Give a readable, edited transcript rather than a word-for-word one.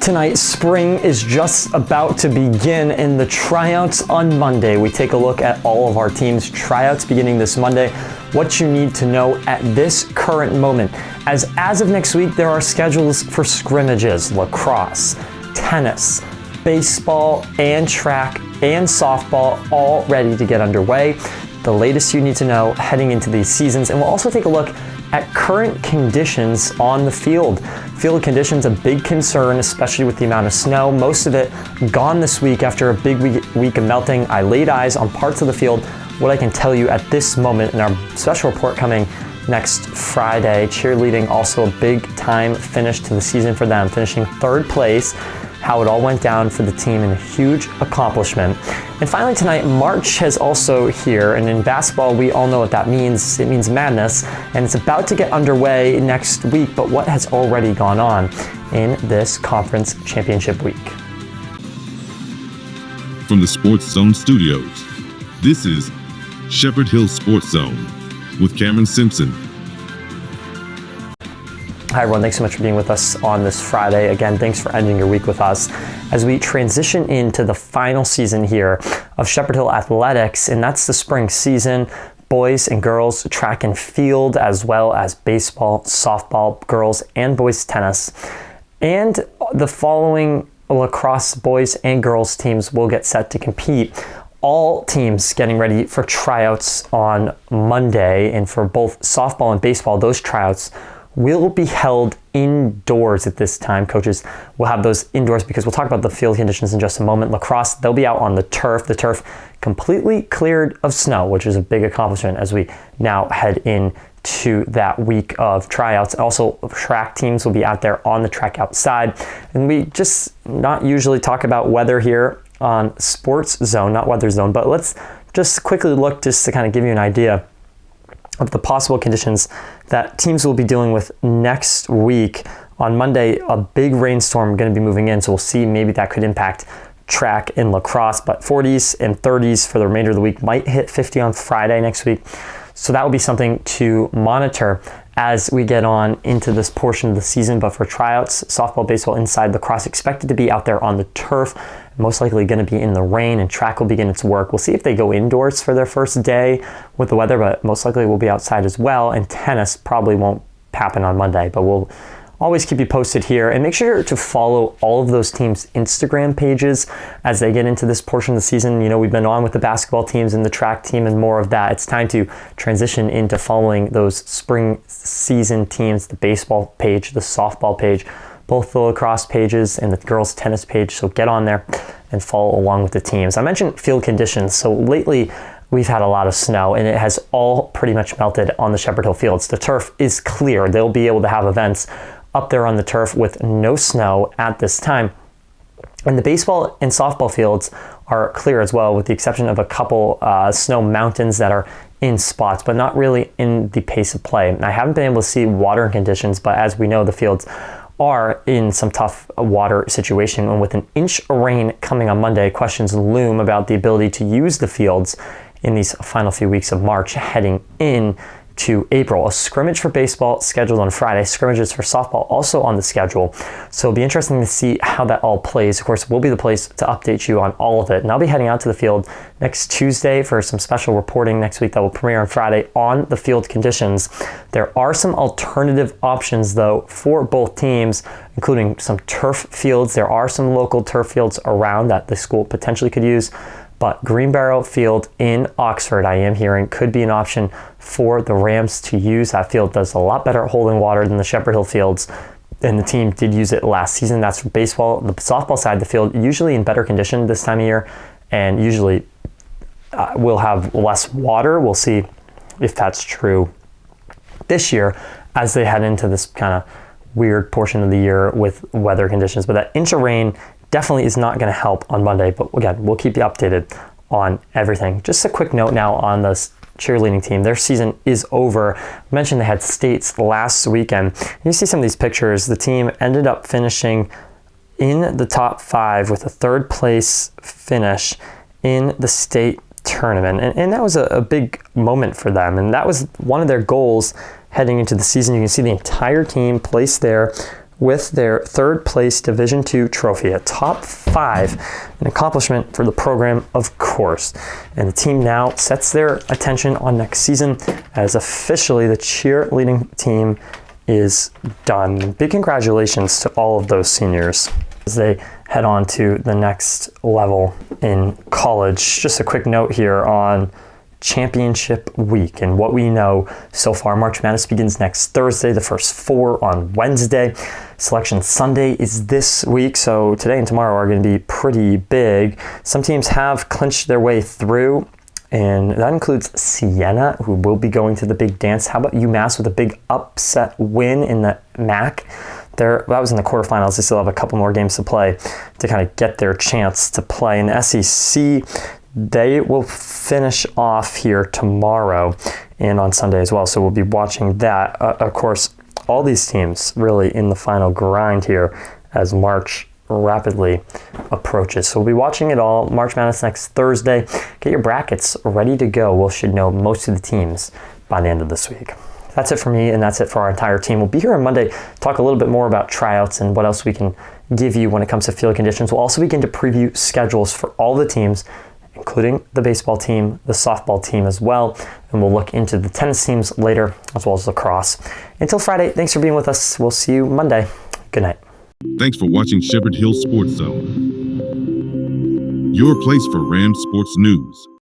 Tonight, spring is just about to begin, and the tryouts on Monday. We take a look at all of our teams' tryouts beginning this Monday, what you need to know at this current moment. As of next week, there are schedules for scrimmages, lacrosse, tennis, baseball, and track, and softball all ready to get underway. The latest you need to know heading into these seasons, and we'll also take a look at current conditions on the field. Field conditions a big concern, especially with the amount of snow. Most of it gone this week after a big week of melting. I laid eyes on parts of the field. What I can tell you at this moment in our special report coming next Friday. Cheerleading also a big time finish to the season for them, finishing third place. How it all went down for the team and a huge accomplishment. And finally tonight, March is also here, and in basketball we all know what that means. It means madness, and it's about to get underway next week, but what has already gone on in this conference championship week? From the Sports Zone studios, this is Shepherd Hill Sports Zone with Cameron Simpson. Hi everyone, thanks so much for being with us on this Friday. Again, thanks for ending your week with us as we transition into the final season here of Shepherd Hill Athletics, and that's the spring season. Boys and girls track and field, as well as baseball, softball, girls and boys tennis. And the following lacrosse boys and girls teams will get set to compete. All teams getting ready for tryouts on Monday, and for both softball and baseball, those tryouts will be held indoors at this time. Coaches will have those indoors because we'll talk about the field conditions in just a moment. Lacrosse, they'll be out on the turf completely cleared of snow, which is a big accomplishment as we now head into that week of tryouts. Also, track teams will be out there on the track outside. And we just not usually talk about weather here on Sports Zone, not Weather Zone, but let's just quickly look just to kind of give you an idea of the possible conditions that teams will be dealing with next week. On Monday, a big rainstorm going to be moving in, so we'll see maybe that could impact track and lacrosse, but 40s and 30s for the remainder of the week, might hit 50 on Friday next week. So that will be something to monitor as we get on into this portion of the season. But for tryouts, softball, baseball, inside, lacrosse expected to be out there on the turf, most likely going to be in the rain, and track will begin its work. We'll see if they go indoors for their first day with the weather, but most likely will be outside as well. And tennis probably won't happen on Monday, but we'll always keep you posted here. And make sure to follow all of those teams' Instagram pages as they get into this portion of the season. You know, we've been on with the basketball teams and the track team and more of that. It's time to transition into following those spring season teams, the baseball page, the softball page, both the lacrosse pages and the girls tennis page. So get on there and follow along with the teams. I mentioned field conditions. So lately we've had a lot of snow, and it has all pretty much melted on the Shepherd Hill fields. The turf is clear. They'll be able to have events up there on the turf with no snow at this time. And the baseball and softball fields are clear as well, with the exception of a couple snow mountains that are in spots, but not really in the pace of play. I haven't been able to see water conditions, but as we know, the fields are in some tough water situation. And with an inch of rain coming on Monday, questions loom about the ability to use the fields in these final few weeks of March heading in to April. A scrimmage for baseball scheduled on Friday. Scrimmages for softball also on the schedule. So it'll be interesting to see how that all plays. Of course, we'll be the place to update you on all of it. And I'll be heading out to the field next Tuesday for some special reporting next week that will premiere on Friday on the field conditions. There are some alternative options though for both teams, including some turf fields. There are some local turf fields around that the school potentially could use. But Greenbarrow Field in Oxford, I am hearing, could be an option for the Rams to use. That field does a lot better at holding water than the Shepherd Hill fields, and the team did use it last season. That's for baseball. The softball side of the field, usually in better condition this time of year, and usually will have less water. We'll see if that's true this year as they head into this kind of weird portion of the year with weather conditions. But that inch of rain definitely is not going to help on Monday, but again, we'll keep you updated on everything. Just a quick note now on the cheerleading team. Their season is over. I mentioned they had states last weekend. You see some of these pictures. The team ended up finishing in the top 5 with a 3rd place finish in the state tournament. And that was a big moment for them. And that was one of their goals heading into the season. You can see the entire team placed there with their third place Division II trophy, a top 5, an accomplishment for the program, of course. And the team now sets their attention on next season as officially the cheerleading team is done. Big congratulations to all of those seniors as they head on to the next level in college. Just a quick note here on championship week and what we know so far. March Madness begins next Thursday, the first 4 on Wednesday. Selection Sunday is this week, so today and tomorrow are going to be pretty big. Some teams have clinched their way through, and that includes Siena, who will be going to the big dance. How about UMass with a big upset win in the MAC? That was in the quarterfinals. They still have a couple more games to play to kind of get their chance to play. In the SEC, they will finish off here tomorrow and on Sunday as well. So we'll be watching that. Of course, all these teams really in the final grind here as March rapidly approaches. So we'll be watching it all. March Madness next Thursday. Get your brackets ready to go. We should know most of the teams by the end of this week. That's it for me, and that's it for our entire team. We'll be here on Monday, talk a little bit more about tryouts and what else we can give you when it comes to field conditions. We'll also begin to preview schedules for all the teams, including the baseball team, the softball team as well, and we'll look into the tennis teams later, as well as lacrosse. Until Friday, thanks for being with us. We'll see you Monday. Good night. Thanks for watching Shepherd Hill Sports Zone, your place for Rams sports news.